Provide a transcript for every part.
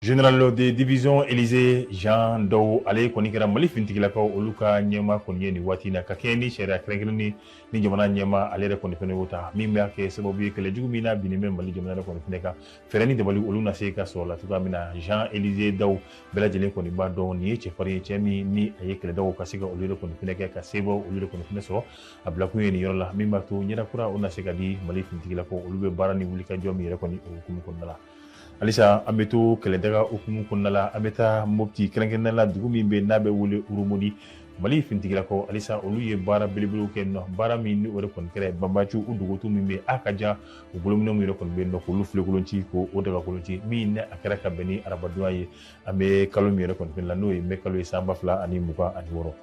Général de division Élysée Jean Dow ale kɔni kɛra Mali fintigilakaw olu ka ɲɛma kɔni ye nin waati na ka kɛɲɛ ni sariya kɛrɛnkɛrɛnnen ni jamana ɲɛma ale yɛrɛ kɔni fɛnɛ y'o ta min b'a kɛ sababu ye kɛlɛjugu min n'a binnen bɛ Mali jamana yɛrɛ kɔni fɛnɛ kan fɛɛrɛ ni dabali olu na se ka sɔrɔ la cogoya min na Jean Élysée Dow bɛɛ lajɛlen kɔni b'a dɔn nin ye cɛfarin ye cɛ min ni a ye kɛlɛdaw ka se ka olu yɛrɛ kɔni fɛnɛ kɛ ka se bɔ olu yɛrɛ kɔni fɛnɛ sɔrɔ a bilakun ye nin yɔrɔ la min b'a to ɲɛnakura o na se ka di Mali fintigilakaw olu bɛ baara ni wulikajɔ min yɛrɛ kɔni o hukumu kɔnɔna la. Alisa an bɛ to kɛlɛdaga hukumu kɔnɔna la an bɛ taa Mopti kɛrɛnkɛrɛnnen la dugu min bɛ n'a bɛ wele Urumudi Mali fintigilakaw alisa olu ye baara belebelew kɛ nɔ baara min ni o de kɔni kɛra Banbacu u dogotu min bɛ a ka jan u bolominɛw yɛrɛ kɔni bɛ nɔ k'olu filekolonci ko o daga kolonci min ne a kɛra ka bɛn ni arabadonya ye an bɛ kalo min yɛrɛ kɔni fɛnɛ la n'o ye mɛ kalo ye san 2026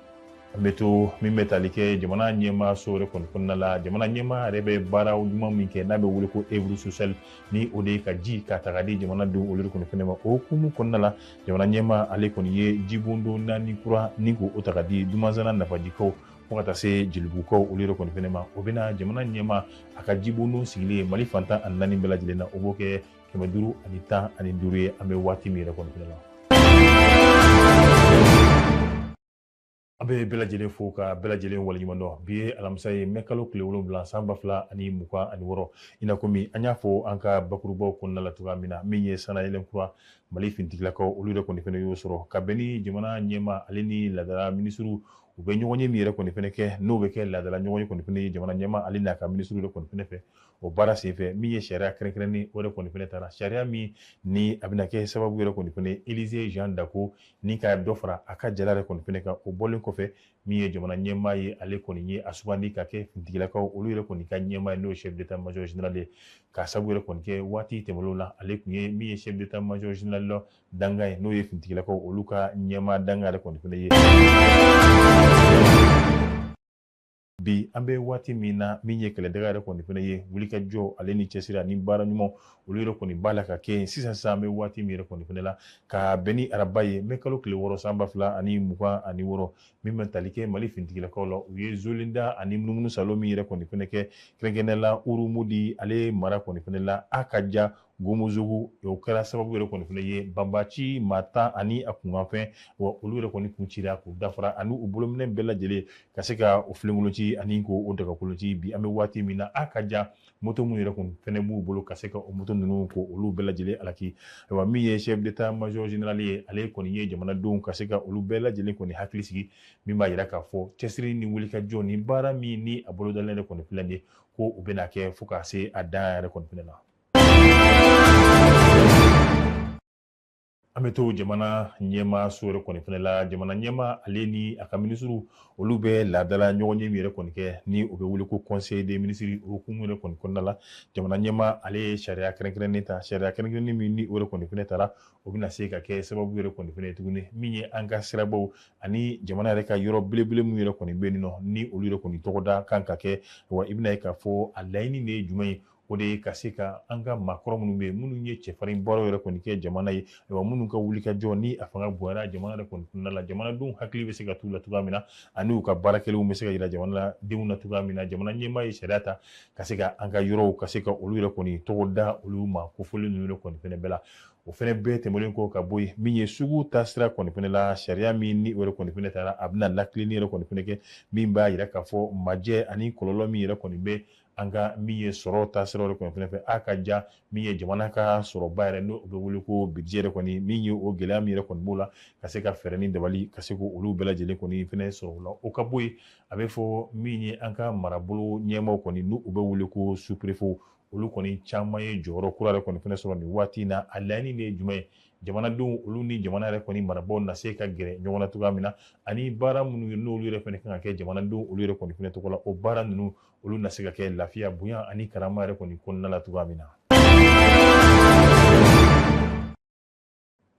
an bɛ to min bɛ tali kɛ jamana ɲɛma so yɛrɛ kɔni kɔnɔna la jamana ɲɛma yɛrɛ bɛ baara ɲuman min kɛ n'a bɛ wele ko œuvre sociale ni o de ye ka ji ka taga di jamanadenw olu kɔni fɛnɛ ma o hukumu kɔnɔna la jamana ɲɛma ale kɔni ye jibondo naani kura ni ko o taga di Dumansana nafajikaw fo ka taa se Jelibukaw olu yɛrɛ kɔni fɛnɛ ma o bɛna jamana ɲɛma a ka jibondo sigilen Mali fantan ani naani bɛɛ lajɛlen na o b'o kɛ 515 ye an bɛ waati min yɛrɛ kɔni fɛnɛ la. An bɛ bɛɛ lajɛlen fo ka bɛɛ lajɛlen waleɲuman dɔn bi ye alamisa ye mɛ kalo tile 7 san 2026 i n'a komi an y'a fɔ an ka bakurubaw kɔnɔna la cogoya min na min ye sanayɛlɛn kura Mali fintigilakaw olu yɛrɛ kɔni fɛnɛ y'o sɔrɔ ka bɛn ni jamana ɲɛma ale ni ladala minisiriw u bɛ ɲɔgɔn ye min yɛrɛ kɔni fɛnɛ kɛ n'o bɛ kɛ ladala ɲɔgɔn ye kɔni fɛnɛ ye jamana ɲɛma ale n'a ka minisiriw yɛrɛ kɔni fɛnɛ fɛ o baara senfɛ min ye sariya kɛrɛnkɛrɛnnen o yɛrɛ kɔni fɛnɛ taara sariya min ni a bɛna kɛ sababu yɛrɛ kɔni fɛnɛ Élysée Jean Dako ni ka dɔ fara a ka jala yɛrɛ kɔni fɛnɛ kan o bɔlen kɔfɛ min ye jamana ɲɛma ye ale kɔni ye a sugandi ka kɛ fintigilakaw olu yɛrɛ kɔni ka ɲɛma ye n'o ye chef d'état major général ye ka sababu yɛrɛ kɔni kɛ waati tɛmɛnlenw la ale kun ye min ye chef d'état major général la danga ye n'o ye fintigilakaw olu ka ɲɛma danga yɛrɛ kɔni fɛnɛ ye bi an bɛ waati min na min ye kɛlɛdaga yɛrɛ kɔni fɛnɛ ye wulikajɔ ale ni cɛsiri ani baara ɲuman olu yɛrɛ kɔni b'a la ka kɛ sisan an bɛ waati min yɛrɛ kɔni fɛnɛ la ka bɛn ni araba ye mɛ kalo tile 6 san 2026 min bɛ tali kɛ Mali fintigilakaw la u ye Zolinda ani munumunu salo min yɛrɛ kɔni fɛnɛ kɛ kɛrɛnkɛrɛnnen la Urumudi ale mara kɔni fɛnɛ la a ka ja Gomozogu o kɛra sababu yɛrɛ kɔni fɛnɛ ye Banbaci maa 10 ani a kunkanfɛn wa olu yɛrɛ kɔni kun cira k'u dafara ani u bolominɛ bɛɛ lajɛlen ka se ka o filenkolonci ani ko o dagakolonci bi an bɛ waati min na a ka ja moto minnu yɛrɛ kɔni fɛnɛ b'u bolo ka se ka o moto ninnu ko olu bɛɛ lajɛlen alaki ayiwa min ye chef d'état major général ye ale kɔni ye jamanadenw ka se ka olu bɛɛ lajɛlen kɔni hakili sigi min b'a yira k'a fɔ cɛsiri ni wulikajɔ ni baara min ni a bolodalen yɛrɛ kɔni filɛ nin ye ko u bɛna kɛ fo ka se a dan yɛrɛ kɔni fɛnɛ la. An bɛ to jamana ɲɛma so yɛrɛ kɔni fɛnɛ la jamana ɲɛma ale ni a ka minisiriw olu bɛ laadala ɲɔgɔn ye min yɛrɛ kɔni kɛ ni o bɛ wele ko conseil des ministres o hukumu yɛrɛ kɔni kɔnɔna la jamana ɲɛma ale ye sariya kɛrɛnkɛrɛnnen ta sariya kɛrɛnkɛrɛnnen min ni o yɛrɛ kɔni fɛnɛ taara o bɛna se ka kɛ sababu yɛrɛ kɔni fɛnɛ ye tuguni min ye an ka sirabaw ani jamana yɛrɛ ka yɔrɔ belebele min yɛrɛ kɔni bɛ yen nɔ ni olu yɛrɛ kɔni tɔgɔda kan ka kɛ wa i bɛna ye k'a fɔ a laɲini de ye jumɛn ye o de ye ka se ka an ka maakɔrɔ minnu bɛ yen minnu ye cɛfarin baaraw yɛrɛ kɔni kɛ jamana ye wa minnu ka wulikajɔ ni a fanga bonyara jamana yɛrɛ kɔni kɔnɔna la jamanadenw hakili bɛ se ka t'u la cogoya min na ani u ka baarakɛlaw bɛ se ka yira jamanadenw na cogoya min na jamana ɲɛmaa ye sariya ta ka se ka an ka yɔrɔw ka se ka olu yɛrɛ kɔni tɔgɔ da olu ma kofɔlen ninnu yɛrɛ kɔni fɛnɛ bɛɛ la o fɛnɛ bɛɛ tɛmɛlen kɔ ka bɔ yen min ye sugu ta sira kɔni fɛnɛ la sariya min ni o yɛrɛ kɔni fɛnɛ taara a bɛna lakilenni yɛrɛ kɔni fɛnɛ kɛ min b'a yira k'a fɔ majɛ ani kɔlɔlɔ min yɛrɛ kɔni bɛ an ka min ye sɔrɔ taasira yɛrɛ kɔni fɛnɛ fɛ a ka ja min ye jamana ka sɔrɔba yɛrɛ n'o bɛ wele ko budget yɛrɛ kɔni min ye o gɛlɛya min yɛrɛ kɔni b'o la ka se ka fɛɛrɛ ni dabali ka se k'olu bɛɛ lajɛlen kɔni fɛnɛ sɔrɔ o la o ka bɔ yen a bɛ fɔ min ye an ka marabolo ɲɛmaaw kɔni n'u bɛ wele ko sous-préfet olu kɔni caman ye jɔyɔrɔ kura yɛrɛ kɔni fɛnɛ sɔrɔ nin waati in na a laɲini de ye jumɛn ye jamanadenw olu ni jamana yɛrɛ kɔni marabaaw na se ka gɛrɛ ɲɔgɔn na cogoya min na ani baara minnu ye n'olu yɛrɛ fɛnɛ kan ka kɛ jamanadenw olu yɛrɛ kɔni fɛnɛ tɔgɔ la o baara ninnu olu na se ka kɛ lafiya bonya ani karama yɛrɛ kɔni kɔnɔna la cogoya min na.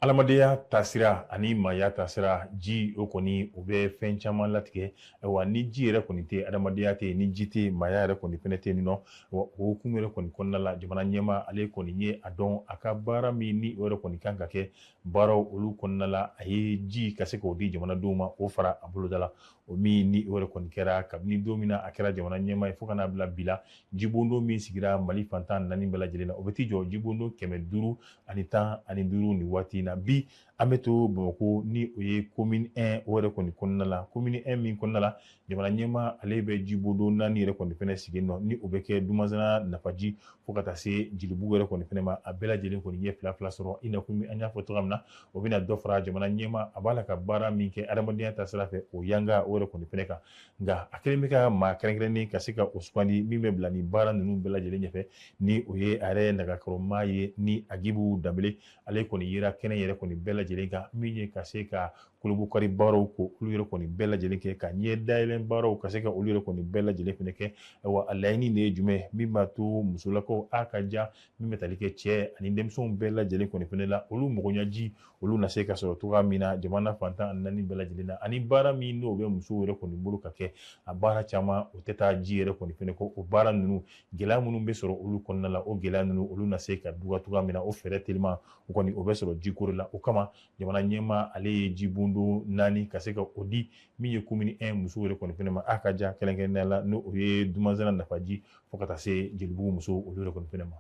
Adamadenya taasira ani maaya taasira ji o kɔni o bɛ fɛn caman latigɛ wa ni ji yɛrɛ kɔni tɛ adamadenya tɛ yen ni ji tɛ maaya yɛrɛ kɔni fɛnɛ tɛ yen nɔ wa o hukumu yɛrɛ kɔni kɔnɔna la jamana ɲɛmaa ale kɔni ye a dɔn a ka baara min ni o yɛrɛ kɔni kan ka kɛ baaraw olu kɔnɔna la a ye ji ka se k'o di jamanadenw ma o fara a boloda la o min ni o yɛrɛ kɔni kɛra kabini don min na a kɛra jamana ɲɛmaa ye fo ka n'a bila bi la jibondo min sigira Mali fantan 4 bɛɛ lajɛlen na o bɛ t'i jɔ jibondo 515 ni waati in na bi an bɛ to Bamakɔ ni o ye commune 1 o yɛrɛ kɔni kɔnɔna la commune 1 min kɔnɔna la jamana ɲɛmaa ale bɛ jibondo 4 yɛrɛ kɔni fɛnɛ sigi nɔ ni o bɛ kɛ Dumasana Nafaji fo ka taa se Jelibugu yɛrɛ kɔni fɛnɛ ma a bɛɛ lajɛlen kɔni ɲɛ fila fila sɔrɔ i na komi an y'a fɔ cogoya min na o bɛna dɔ fara jamana ɲɛmaa a b'a la ka baara min kɛ adamadenya ta sira fɛ o yanga o yɛrɛ kɔni fɛnɛ kan nka a kelen bɛ ka maa kɛrɛnkɛrɛnnen ka se ka o sugandi min bɛ bila nin baara ninnu bɛɛ lajɛlen ɲɛfɛ ni o ye a yɛrɛ nagakɔrɔmaa ye ni Agibu Danbele ale kɔni yera kɛnɛ yɛrɛ kɔni bɛɛ lajɛlen kan min ye ka se ka kolobukari baaraw ko olu yɛrɛ kɔni bɛɛ lajɛlen kɛ ka ɲɛ dayɛlɛn baaraw ka se ka olu yɛrɛ kɔni bɛɛ lajɛlen fɛnɛ kɛ wa a laɲini de ye jumɛn min b'a to musolakaw a ka ja min bɛ tali kɛ cɛ ani denmisɛnw bɛɛ lajɛlen kɔni fɛnɛ la olu magoɲaji olu na se ka sɔrɔ cogoya min na jamana fantan 4 bɛɛ lajɛlen na ani baara min n'o bɛ musow yɛrɛ kɔni bolo ka kɛ a baara caman o tɛ taa ji yɛrɛ kɔni fɛnɛ kɔ o baara ninnu gɛlɛya minnu bɛ sɔrɔ olu kɔnɔna la o gɛlɛya ninnu olu na se ka duga cogoya min na o fɛɛrɛ teliman o kɔni o bɛ sɔrɔ jiko de la o kama jamana ɲɛmaa ale ye jibondo 4 ka se ka o di min ye commune 1 musow yɛrɛ kɔni fɛnɛ ma a ka ja kɛrɛnkɛrɛnnenya la n'o ye Dumasana Nafaji fo ka taa se Jelibugu musow olu yɛrɛ kɔni fɛnɛ ma.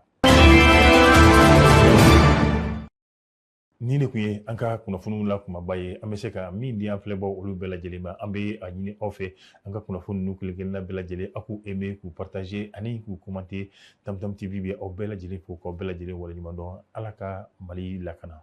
Ni de kun ye an ka kunnafoniw la kumaba ye an bɛ se ka min di an filɛbaw olu bɛɛ lajɛlen ma an bɛ a ɲini aw fɛ an ka kunnafoni ninnu kelenkelenna bɛɛ lajɛlen a k'u aimer k'u partager ani k'u commenter Tamtam TV bɛ aw bɛɛ lajɛlen fo k'aw bɛɛ lajɛlen waleɲuman dɔn Ala ka Mali lakana.